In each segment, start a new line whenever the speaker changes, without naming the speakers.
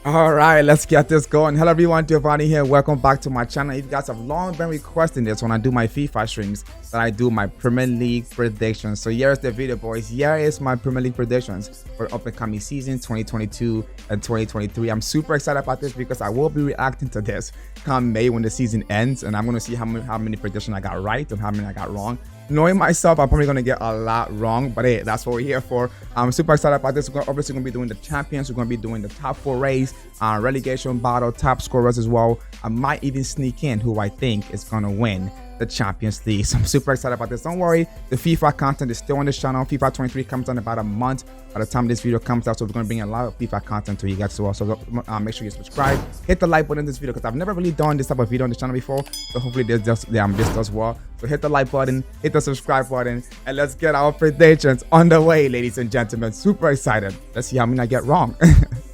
All right, let's get this going. Hello everyone, Giovanni here. Welcome back to my channel. If you guys have long been requesting this when I do my FIFA streams, that I do my Premier League predictions. So here's the video, boys. Here is my Premier League predictions for up and coming season 2022 and 2023. I'm super excited about this because I will be reacting to this come May when the season ends, and I'm going to see how many predictions I got right and how many I got wrong. Knowing myself, I'm probably going to get a lot wrong, but hey, that's what we're here for. I'm super excited about this. We're obviously going to be doing the champions. We're going to be doing the top 4 race, relegation battle, top scorers as well. I might even sneak in who I think is going to win the Champions League. So I'm super excited about this. Don't worry, the FIFA content is still on this channel. FIFA 23 comes out in about a month by the time this video comes out, so we're going to bring a lot of FIFA content to you guys as well. So make sure you subscribe, hit the like button in this video because I've never really done this type of video on the channel before, so hopefully this does well. So hit the like button, hit the subscribe button, and let's get our predictions on the way, ladies and gentlemen. Super excited. Let's see how many I get wrong.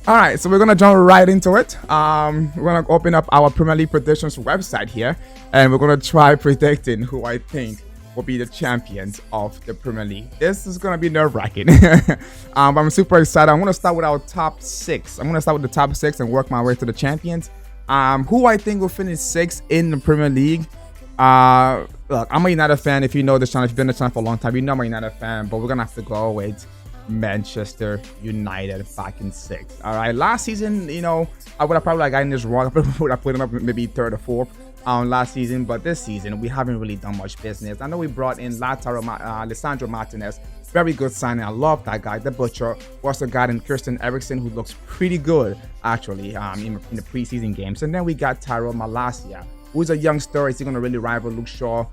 All right, so we're gonna jump right into it. We're gonna open up our Premier League predictions website here, and we're gonna try predicting who I think will be the champions of the Premier League. This is gonna be nerve-wracking. I'm super excited. I'm gonna start with our top 6. I'm gonna start with the top 6 and work my way to the champions. Who I think will finish 6th in the Premier League. Look, I'm a United fan. If you know this channel, if you've been on the channel for a long time, you know I'm a United fan, but we're gonna have to go with Manchester United back in 6th. All right, last season, you know, I would have probably gotten this wrong. I probably would have put them up maybe 3rd or 4th last season, but this season we haven't really done much business. I know we brought in Lisandro Martinez, very good signing. I love that guy, the butcher. We also got in Christian Eriksen, who looks pretty good actually in the preseason games. And then we got Tyrell Malacia, who's a youngster. Is he going to really rival Luke Shaw?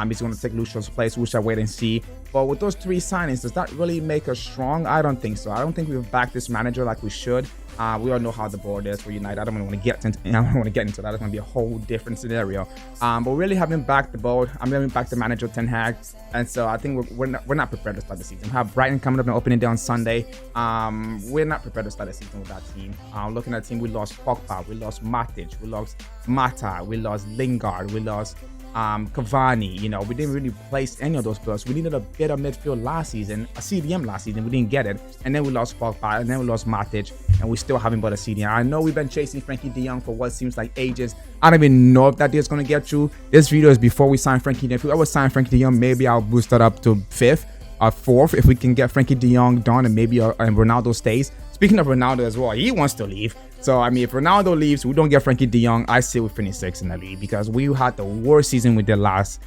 He's going to take Luke Shaw's place. We shall wait and see. But with those 3 signings, does that really make us strong? I don't think so. I don't think we've backed this manager like we should. We all know how the board is for United. I don't want to get into that. It's going to be a whole different scenario. But really haven't backed the board. I'm having backed the manager Ten Hag, and so I think we're not prepared to start the season. We have Brighton coming up and opening day on Sunday. We're not prepared to start the season with that team. Looking at the team, we lost Pogba, we lost Matic, we lost Mata, we lost Lingard, we lost Cavani. You know, we didn't really place any of those players. We needed a bit of midfield last season, a CDM last season. We didn't get it, and then we lost Pogba, and then we lost Matic, and we still haven't bought a CDM. I know we've been chasing Frankie De Jong for what seems like ages. I don't even know if that deal's gonna get through. This video is before we sign Frankie De Jong. If we ever sign Frankie De Jong, maybe I'll boost that up to 5th or 4th if we can get Frankie De Jong done, and maybe and Ronaldo stays. Speaking of Ronaldo as well, he wants to leave. So, I mean, if Ronaldo leaves, we don't get Frankie De Jong, I say we finish 6th in the league because we had the worst season we did last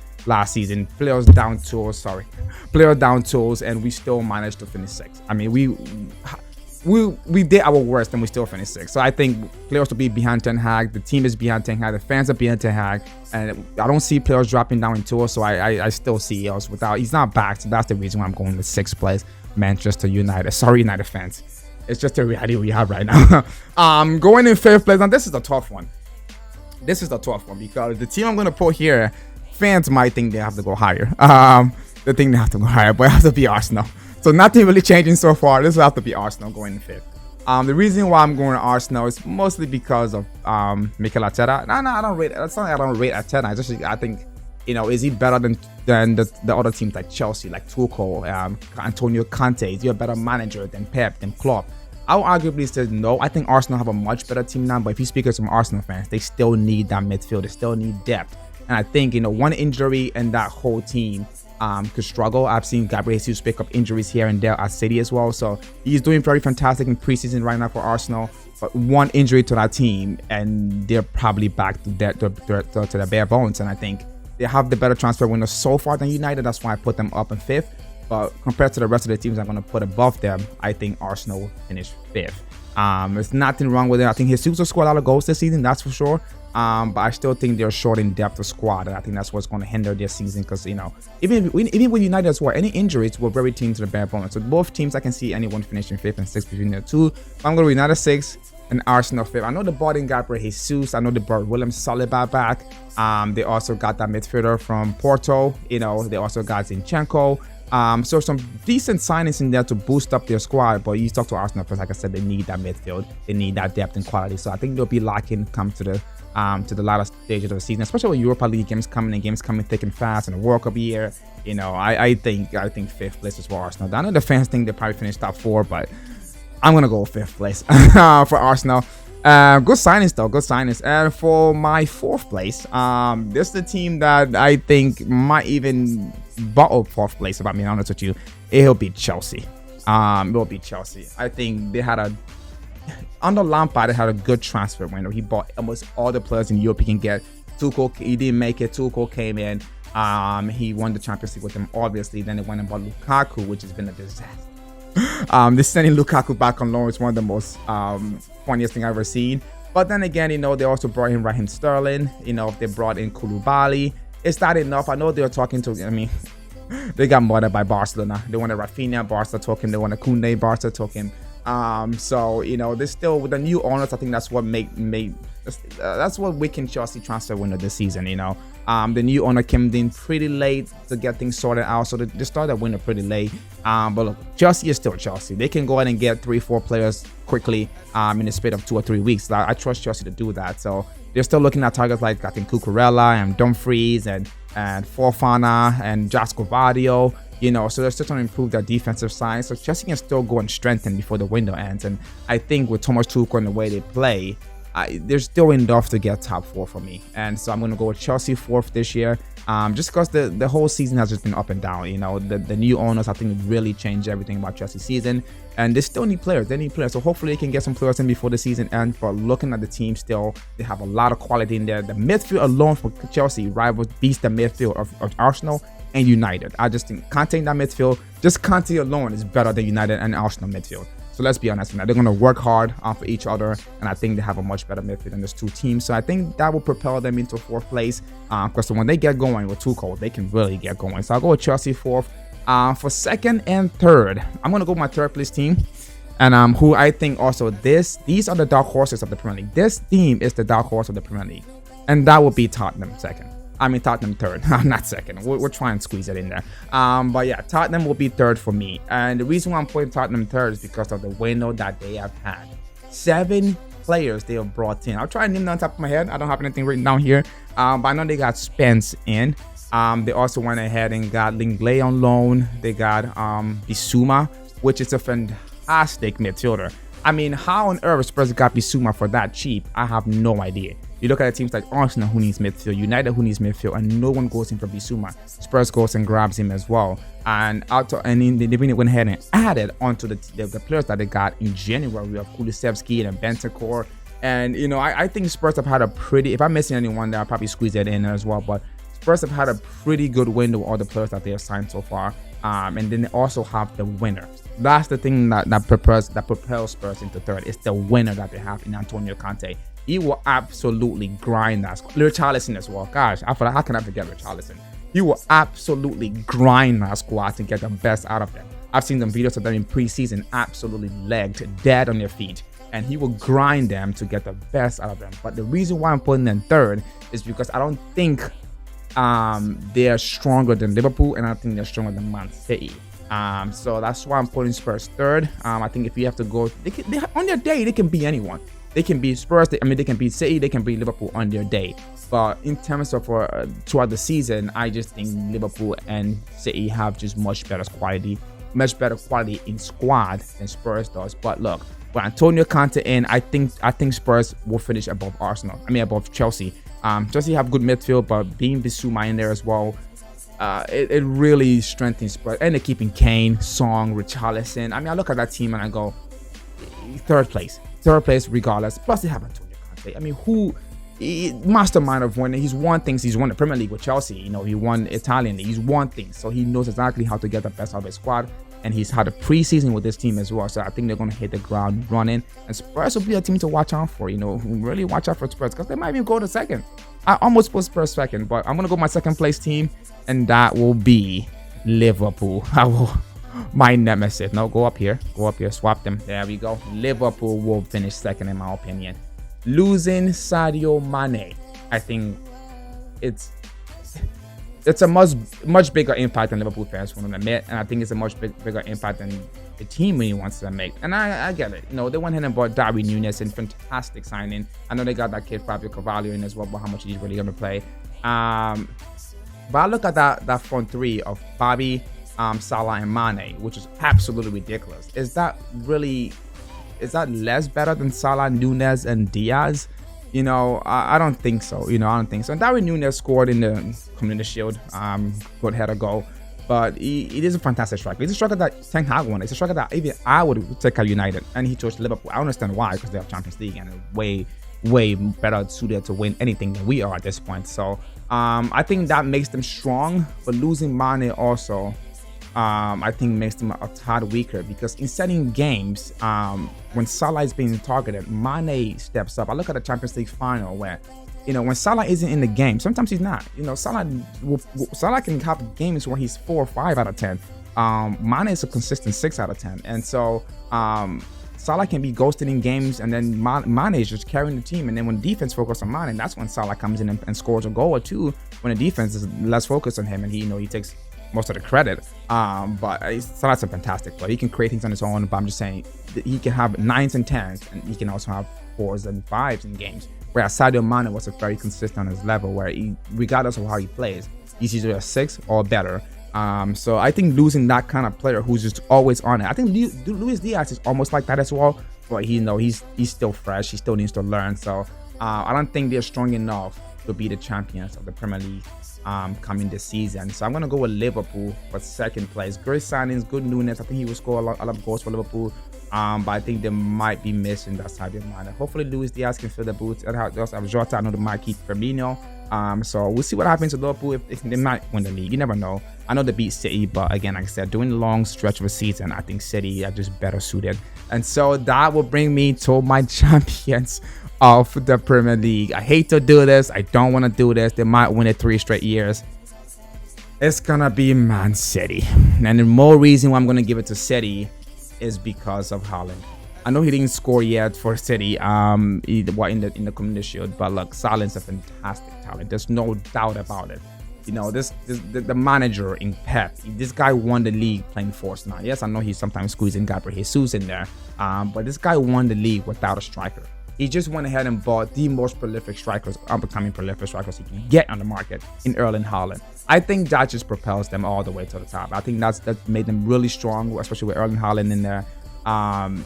season. Players down tools, and we still managed to finish 6th. I mean, we did our worst and we still finished 6th. So I think players will be behind Ten Hag. The team is behind Ten Hag. The fans are behind Ten Hag. And I don't see players dropping down in tools. So I still see us without. He's not back. So that's the reason why I'm going with 6th place, Manchester United. Sorry, United fans. It's just the reality we have right now. Going in 5th place. And this is a tough one. This is the tough one because the team I'm going to put here, fans might think they have to go higher. They think they have to go higher, but it has to be Arsenal. So nothing really changing so far. This will have to be Arsenal going in 5th. The reason why I'm going to Arsenal is mostly because of Mikel Arteta. No, I don't rate. It's not like I don't rate Arteta. I think, you know, is he better than the other teams like Chelsea, like Tuchel, Antonio Conte? Is he a better manager than Pep, than Klopp? I would arguably say no. I think Arsenal have a much better team now. But if you speak to some Arsenal fans, they still need that midfield. They still need depth. And I think, you know, one injury and that whole team could struggle. I've seen Gabriel Jesus pick up injuries here and there at City as well. So he's doing very fantastic in preseason right now for Arsenal. But one injury to that team and they're probably back to the bare bones. And I think they have the better transfer window so far than United. That's why I put them up in 5th. But compared to the rest of the teams I'm going to put above them, I think Arsenal will finish 5th. There's nothing wrong with it. I think Jesus will score a lot of goals this season, that's for sure. But I still think they're short in depth of squad, and I think that's what's going to hinder their season. Because, you know, even with United as well, any injuries will very team to the bare bones. So both teams, I can see anyone finishing 5th and 6th between the two. But I'm going to be United 6th and Arsenal 5th. I know they brought in Gabriel Jesus. I know they brought William Saliba back. They also got that midfielder from Porto. You know, they also got Zinchenko. So some decent signings in there to boost up their squad. But you talk to Arsenal because, like I said, they need that midfield. They need that depth and quality. So I think they'll be lacking come to the latter stages of the season, especially with Europa League games coming thick and fast, and the World Cup year. You know, I think 5th place is for Arsenal. I know the fans think they probably finished top 4, but I'm gonna go 5th place for Arsenal. Good signings though, good signings. And for my fourth place, this is the team that I think might even bottle fourth place. If I'm being honest with you, it'll be Chelsea. It'll be Chelsea. I think they had under Lampard, they had a good transfer window. He bought almost all the players in Europe he can get. Tuchel, he didn't make it. Tuchel came in. He won the Champions League with them, obviously. Then they went and bought Lukaku, which has been a disaster. This sending Lukaku back on loan is one of the most funniest thing I've ever seen. But then again, you know, they also brought in Raheem Sterling. You know, they brought in Koulibaly. Is that enough? I know they're talking to, I mean, they got murdered by Barcelona. They wanted Rafinha, Barca took him. They wanted Koundé, Barca took him. So, you know, they still, with the new owners, I think that's what that's what weakened Chelsea transfer window this season, you know. The new owner came in pretty late to get things sorted out, so they started window pretty late. But look, Chelsea is still Chelsea. They can go ahead and get 3-4 players quickly in the span of 2 or 3 weeks. I trust Chelsea to do that. So they're still looking at targets like, I think, Cucurella and Dumfries and Fofana and Josko Vadio. You know, so they're still trying to improve their defensive side. So Chelsea can still go and strengthen before the window ends. And I think with Thomas Tuchel and the way they play, there's still enough to get top 4 for me. And so I'm going to go with Chelsea 4th this year. Just because the whole season has just been up and down. You know, the new owners, I think, really changed everything about Chelsea's season. And they still need players. They need players. So hopefully they can get some players in before the season ends. But looking at the team still, they have a lot of quality in there. The midfield alone for Chelsea beats the midfield of Arsenal and United. I just think Conte in that midfield, just Conte alone is better than United and Arsenal midfield. So let's be honest, they're going to work hard for each other, and I think they have a much better midfield than those two teams. So I think that will propel them into 4th place, because when they get going with Tuchel, they can really get going. So I'll go with Chelsea 4th. For 2nd and 3rd, I'm going to go with my 3rd place team, and who I think also these are the dark horses of the Premier League. This team is the dark horse of the Premier League, and that would be Tottenham 2nd. I mean, Tottenham 3rd, not 2nd. We're trying to squeeze it in there. But yeah, Tottenham will be 3rd for me. And the reason why I'm putting Tottenham 3rd is because of the window that they have had. 7 players they have brought in. I'll try and name them on top of my head. I don't have anything written down here. But I know they got Spence in. They also went ahead and got Lenglet on loan. They got Bissouma, which is a fantastic midfielder. I mean, how on earth Spurs got Bissouma for that cheap? I have no idea. You look at teams like Arsenal, who needs midfield, United, who needs midfield, and no one goes in for Bissouma. Spurs goes and grabs him as well. And they went ahead and added onto the players that they got in January. We have Kulusevski and Bentancur. And, you know, I think Spurs have had a pretty, if I'm missing anyone there, I'll probably squeeze it in as well. But Spurs have had a pretty good window of all the players that they have signed so far. And then they also have the winner. That's the thing that propels Spurs into 3rd. It's the winner that they have in Antonio Conte. He will absolutely grind that squad. Richarlison as well. Gosh, how can I forget Richarlison? He will absolutely grind that squad to get the best out of them. I've seen them videos of them in preseason, absolutely legged, dead on their feet. And he will grind them to get the best out of them. But the reason why I'm putting them 3rd is because I don't think they're stronger than Liverpool, and I think they're stronger than Man City. So that's why I'm putting Spurs 3rd. I think if you have to go, on their day, they can beat anyone. They can beat Spurs. They can beat City. They can beat Liverpool on their day. But in terms of throughout the season, I just think Liverpool and City have just much better quality in squad than Spurs does. But look, with Antonio Conte in, I think Spurs will finish above Arsenal. Above Chelsea. Chelsea have good midfield, but being Bissouma in there as well, it really strengthens Spurs. And they're keeping Kane, Song, Richarlison. I look at that team and I go, 3rd place regardless. Plus they have Antonio Conte. Mastermind of winning. He's won things. He's won the Premier League with Chelsea. You know, he won Italian League. He's won things. So he knows exactly how to get the best out of his squad. And he's had a preseason with this team as well. So I think they're going to hit the ground running. And Spurs will be a team to watch out for. You know, really watch out for Spurs because they might even go to 2nd. I almost put Spurs 2nd, but I'm going to go my 2nd place team. And that will be Liverpool. My nemesis. No, go up here, swap them. There we go. Liverpool will finish 2nd in my opinion. Losing Sadio Mane, I think it's a much bigger impact than Liverpool fans want to admit, and I think it's a much bigger impact than the team really wants to make. And I get it. You know, they went ahead and bought Darwin Núñez, and fantastic signing. I know they got that kid Fabio Carvalho in as well, but how much he's really going to play. But I look at that front three of Bobby, Salah, and Mane, which is absolutely ridiculous. Is that really is that less better than Salah, Nunez, and Diaz? You know, I don't think so. You know, I don't think so. And Darwin Nunez scored in the Community Shield. Good header goal. But he is a fantastic striker. He's a striker that Ten Hag won. He's a striker that even I would take at United. And he chose Liverpool. I understand why, because they have Champions League and are way better suited to win anything than we are at this point. So I think that makes them strong. But losing Mane also, I think makes them a tad weaker, because in setting games, when Salah is being targeted, Mane steps up. I look at the Champions League final where, you know, when Salah isn't in the game, sometimes he's not. You know, Salah can have games where he's 4 or 5 out of 10. Mane is a consistent 6 out of 10. And so Salah can be ghosted in games, and then Mane is just carrying the team. And then when defense focuses on Mane, that's when Salah comes in and scores a goal or two, when the defense is less focused on him, and he takes most of the credit. But Salah's a fantastic player. He can create things on his own, but I'm just saying he can have 9s and 10s, and he can also have 4s and 5s in games. Whereas Sadio Mane was very consistent on his level, where he, regardless of how he plays, he's either a 6 or better. So I think losing that kind of player who's just always on it. I think Luis Diaz is almost like that as well, but he's still fresh. He still needs to learn. So I don't think they're strong enough to be the champions of the Premier League coming this season. So I'm gonna go with Liverpool for second place. Great signings, good Nunez. I think he will score a lot of goals for Liverpool. But I think they might be missing that Sadio Mane. Hopefully Luis Diaz can fill the boots. And also have Jota. I know they might keep Firmino. So we'll see what happens to Liverpool. If they might win the league, you never know. I know they beat City, but again, like I said, during the long stretch of a season, I think City are just better suited. And so that will bring me to my champions of the Premier League. I hate to do this. I don't want to do this. They might win it 3 straight years. It's gonna be Man City. And the more reason why I'm gonna give it to City is because of Haaland. I know he didn't score yet for City in the Community Shield, but look, Haaland's a fantastic talent. There's no doubt about it. You know, the manager in Pep, this guy won the league playing Force 9. Yes, I know he's sometimes squeezing Gabriel Jesus in there, but this guy won the league without a striker. He just went ahead and bought the most prolific strikers, up-and-coming prolific strikers he can get on the market in Erling Haaland. I think that just propels them all the way to the top. I think that made them really strong, especially with Erling Haaland in there.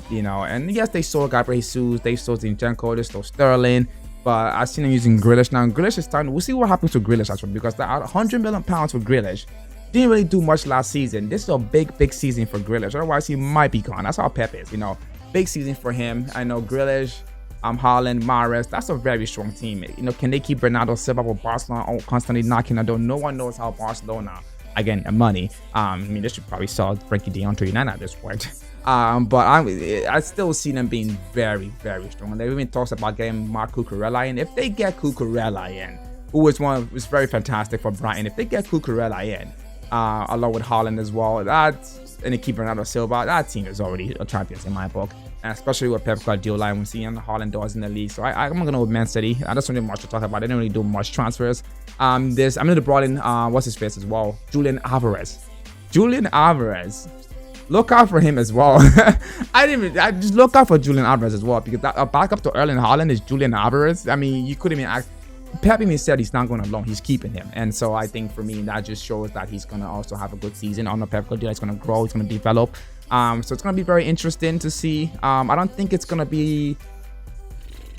You know, and yes, they saw Gabriel Jesus, they saw Zinchenko, they saw Sterling, but I've seen them using Grealish now. And Grealish is starting. We'll see what happens to Grealish actually, because the £100 million for Grealish didn't really do much last season. This is a big season for Grealish. Otherwise, he might be gone. That's how Pep is. You know, big season for him. I know Grealish, Haaland, Mahrez. That's a very strong team. You know, can they keep Bernardo Silva with Barcelona constantly knocking on the door? No one knows how Barcelona, again, money. I mean, they should probably sell Frankie De Jong to United at this point. But I still see them being very strong. And they even talks about getting Marc Cucurella in. If they get Cucurella in, who is very fantastic for Brighton. If they get Cucurella in, along with Haaland as well, and they keep Bernardo Silva, that team is already a champions in my book. And especially with Pep Guardiola, and we're seeing Haaland does in the league. So I'm going to go with Man City. I just don't have much to talk about. They didn't really do much transfers. I'm going to brought in, what's his face as well? Julian Alvarez. Look out for him as well. I just look out for Julian Alvarez as well, because a backup to Erling Haaland is Julian Alvarez. I mean, you couldn't even ask. Pep even said he's not going to loan, he's keeping him. And so I think for me, that just shows that he's going to also have a good season. On the Pep Guardiola, he's going to grow, he's going to develop. So it's going to be very interesting to see. I don't think it's going to be...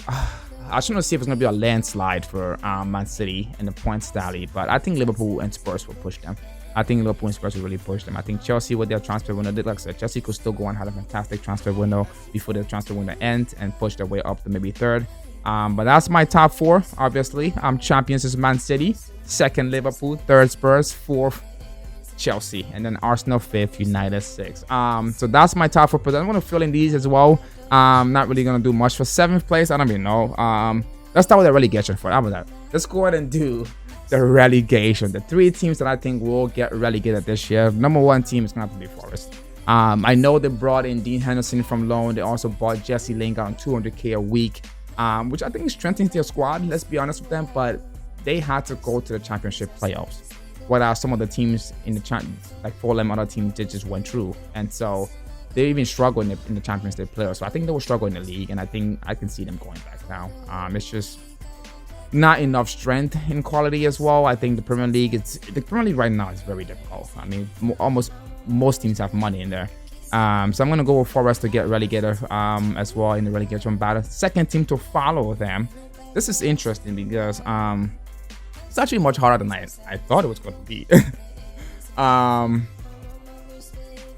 I just want to see if it's going to be a landslide for Man City in the points tally. But I think Liverpool and Spurs will push them. I think Liverpool and Spurs will really push them. I think Chelsea with their transfer window, like I said, Chelsea could still go and have a fantastic transfer window before the transfer window ends and push their way up to maybe third. But that's my top 4, obviously. Champions is Man City, second Liverpool, third Spurs, fourth Chelsea, and then Arsenal 5th, United 6th. So that's my top 4, but I'm going to fill in these as well. Not really going to do much for 7th place. I don't even know. Let's start with the relegation for how about that? Let's go ahead and do the relegation. The 3 teams that I think will get relegated this year. Number 1 team is going to have to be Forest. I know they brought in Dean Henderson from loan. They also bought Jesse Lingard on $200K a week, which I think strengthens their squad, let's be honest with them, but they had to go to the championship playoffs. Whereas some of the teams in the like Fulham, other teams just went through, and so they even struggle in the Champions League playoffs. So I think they will struggle in the league, and I think I can see them going back now. It's just not enough strength in quality as well. I think the Premier League right now is very difficult. I mean, almost most teams have money in there, So I'm gonna go with Forest to get relegated as well in the relegation battle. Second team to follow them. This is interesting because it's actually much harder than I thought it was going to be.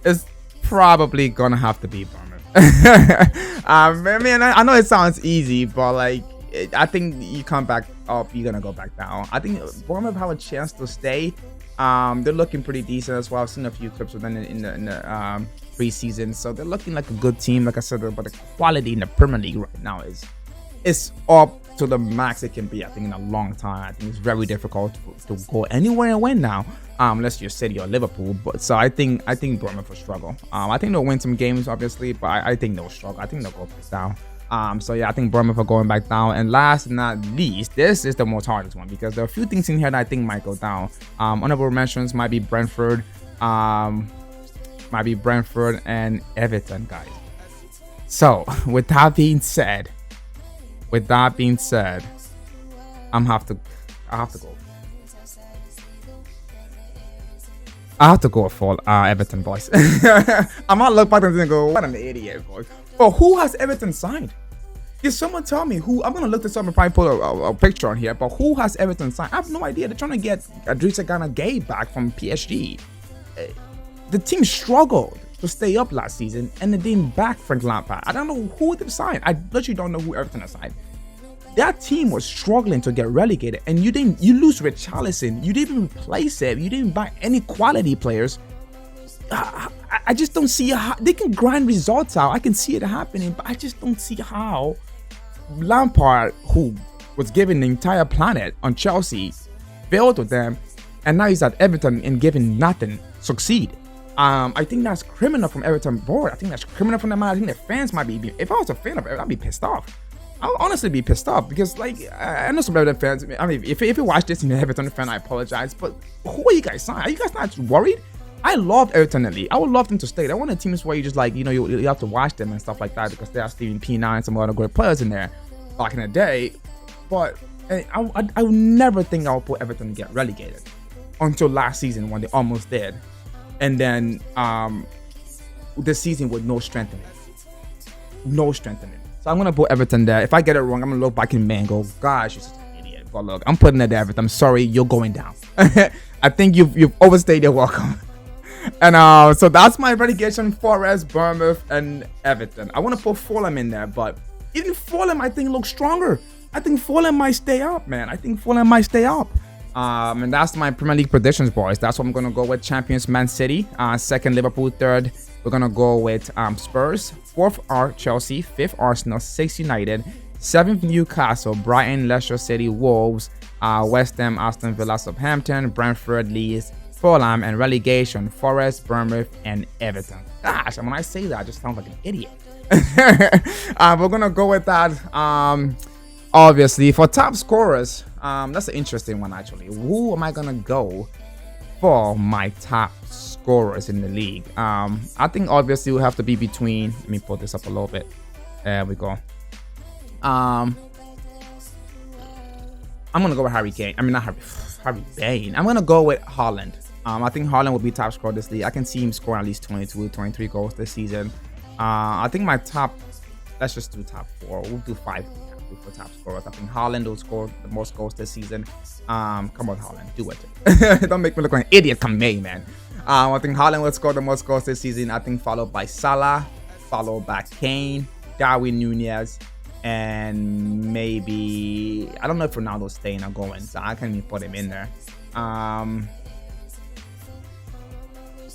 It's probably gonna have to be Bournemouth. I mean, I know it sounds easy, but like I think you come back up, you're gonna go back down. I think Bournemouth have a chance to stay. They're looking pretty decent as well. I've seen a few clips with them in the preseason, so they're looking like a good team. Like I said, but the quality in the Premier League right now is up to the max it can be. I think in a long time. I think it's very difficult to go anywhere and win now, unless you're City or Liverpool. But so I think Bournemouth will struggle. I think they'll win some games, obviously, but I think they'll struggle. I think they'll go back down. So yeah, I think Bournemouth are going back down. And last but not least, this is the most hardest one because there are a few things in here that I think might go down. Honorable mentions might be Brentford, and Everton, guys. So with that being said, I have to go for Everton, boys. I'm gonna look back and go, what an idiot, boys. But who has Everton signed? Can someone tell me who? I'm gonna look this up and probably put a picture on here. But who has Everton signed? I have no idea. They're trying to get Idrissa Gana Gueye back from PSG. The team struggled to stay up last season, and they didn't back Frank Lampard. I don't know who they've signed. I literally don't know who Everton has signed. That team was struggling to get relegated, and you lose Richarlison. You didn't replace it. You didn't buy any quality players. I just don't see how they can grind results out. I can see it happening, but I just don't see how Lampard, who was given the entire planet on Chelsea, failed with them, and now he's at Everton and giving nothing, succeed. I think that's criminal from Everton board. I think that's criminal from them. I think the fans might be. If I was a fan of Everton, I'd be pissed off. I would honestly be pissed off because, like, I know some Everton fans. I mean, if you watch this and you're an Everton fan, I apologize. But who are you guys signing? Are you guys not worried? I love Everton in the league. I would love them to stay. They're one of the teams where you just like, you have to watch them and stuff like that because they have Steven Pienaar and some other great players in there back in the day. But I would never think I would put Everton to get relegated until last season when they almost did. And then this season with no strengthening. No strengthening. So I'm going to put Everton there. If I get it wrong, I'm going to look back in May and go, gosh, you're such an idiot. But look, I'm putting it there, Everton. I'm sorry, you're going down. I think you've overstayed your welcome. And so that's my relegation: Forest, Bournemouth, and Everton. I want to put Fulham in there, but even Fulham, I think, looks stronger. I think Fulham might stay up, man. I think Fulham might stay up. And that's my Premier League predictions, boys. That's what I'm gonna go with. Champions Man City, second Liverpool, third we're gonna go with Spurs, fourth are Chelsea, fifth Arsenal, sixth United, seventh Newcastle, Brighton, Leicester City, Wolves, West Ham, Aston Villa, Southampton, Brentford, Leeds, Fulham, and relegation: Forest, Bournemouth, and Everton. Gosh, and when I say that, I just sound like an idiot. We're gonna go with that. Obviously, for top scorers, that's an interesting one actually. Who am I gonna go for my top scorers in the league? I think obviously we'll have to be between. Let me pull this up a little bit. There we go. I'm gonna go with Harry Kane. I mean, not Harry Kane. I'm gonna go with Haaland. I think Haaland will be top scorer this league. I can see him scoring at least 22, 23 goals this season. I think my top, let's just do top four. We'll do five for top scorers. I think Haaland will score the most goals this season. Come on, Haaland, do it. Don't make me look like an idiot come May, man. I think Haaland will score the most goals this season. I think followed by Salah, followed by Kane, Darwin Nunez, and maybe, I don't know if Ronaldo's staying or going, so I can't even put him in there.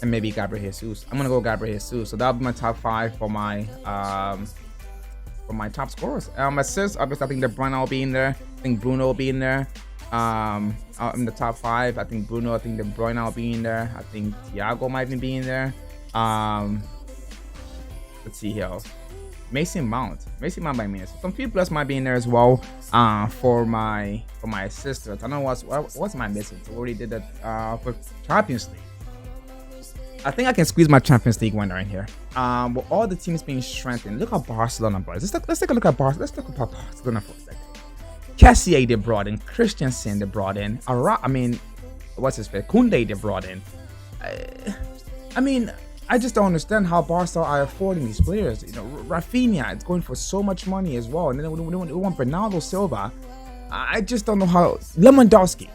And maybe Gabriel Jesus. I'm gonna go Gabriel Jesus. So that'll be my top five for my top scorers. Assists, obviously I think De Bruyne will be in there. I think Bruno will be in there. In the top five, I think Bruno, I think De Bruyne will be in there. I think THIAGO might even be in there. Let's see here. Mason Mount by me. So some people else might be in there as well. For my assists. I don't know what's my missing. So we already did that for Champions League. I think I can squeeze my Champions League winner in here. With all the teams being strengthened, look at Barcelona, boys. Let's take a look at Barcelona. Let's talk about Barcelona for a second. Kessié they brought in, Christensen they brought in, what's his face? Koundé they brought in. I mean, I just don't understand how Barca are affording these players. You know, Rafinha, it's going for so much money as well. And then we want Bernardo Silva. I just don't know how. Lewandowski,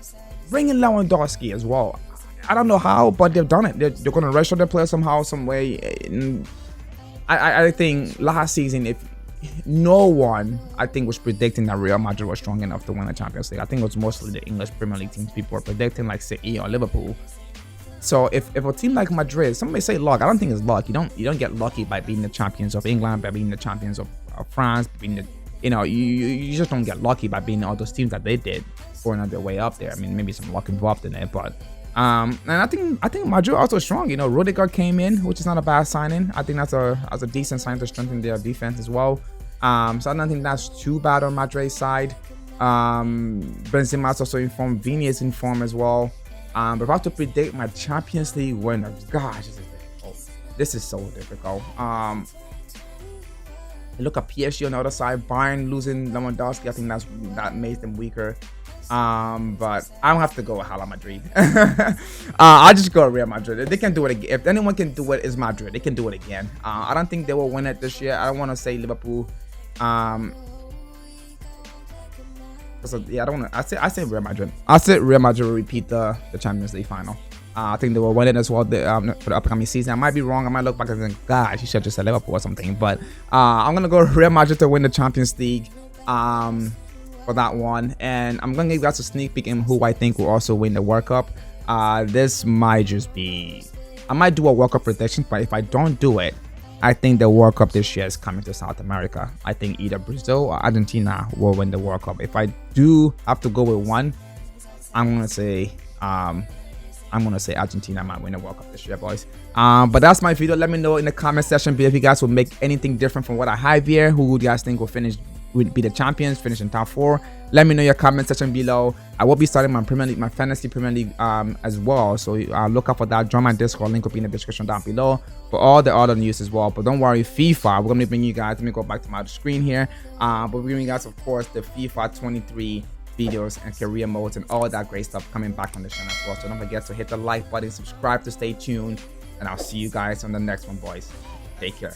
bring in Lewandowski as well. I don't know how, but they've done it. They're going to register their players somehow, some way. And I think last season, if no one, I think, was predicting that Real Madrid was strong enough to win the Champions League. I think it was mostly the English Premier League teams people were predicting, like City or Liverpool. So if a team like Madrid, some may say luck. I don't think it's luck. You don't get lucky by being the champions of England, by being the champions of France, being the, you know, you just don't get lucky by being all those teams that they did going on their way up there. I mean, maybe some luck involved in it, but and I think Madrid also strong. You know, Rudiger came in, which is not a bad signing. I think that's a decent sign to strengthen their defense as well. So I don't think that's too bad on Madrid's side. Benzema's also in form. Vini is in form as well. But if I have to predict my Champions League winners, gosh, this is difficult. This is so difficult. Look at PSG on the other side. Bayern losing Lewandowski, I think that makes them weaker. But I don't have to go with Hala Madrid. I'll just go with Real Madrid. They can do it again. If anyone can do it, it's Madrid. They can do it again. I don't think they will win it this year. I don't want to say Liverpool. So yeah, I don't want to. I say Real Madrid. I say Real Madrid will repeat the Champions League final. I think they will win it as well for the upcoming season. I might be wrong. I might look back and think, gosh, you should have just said Liverpool or something. But I'm gonna go Real Madrid to win the Champions League for that one. And I'm gonna give you guys a sneak peek in who I think will also win the World Cup. This might just be. I might do a World Cup prediction, but if I don't do it, I think the World Cup this year is coming to South America. I think either Brazil or Argentina will win the World Cup. If I do have to go with one, I'm gonna say Argentina might win the World Cup this year, boys. But that's my video. Let me know in the comment section below if you guys will make anything different from what I have here. Who would you guys think will be the champions, finish in top 4? Let me know in your comment section below. I will be starting my Premier League, my fantasy Premier League as well. So look out for that. Join my Discord. Link will be in the description down below for all the other news as well. But don't worry, FIFA, we're gonna bring you guys. Let me go back to my screen here. But we're bringing you guys, of course, the FIFA 23 videos and career modes and all that great stuff coming back on the channel as well. So don't forget to hit the like button, subscribe to stay tuned, and I'll see you guys on the next one, boys. Take care.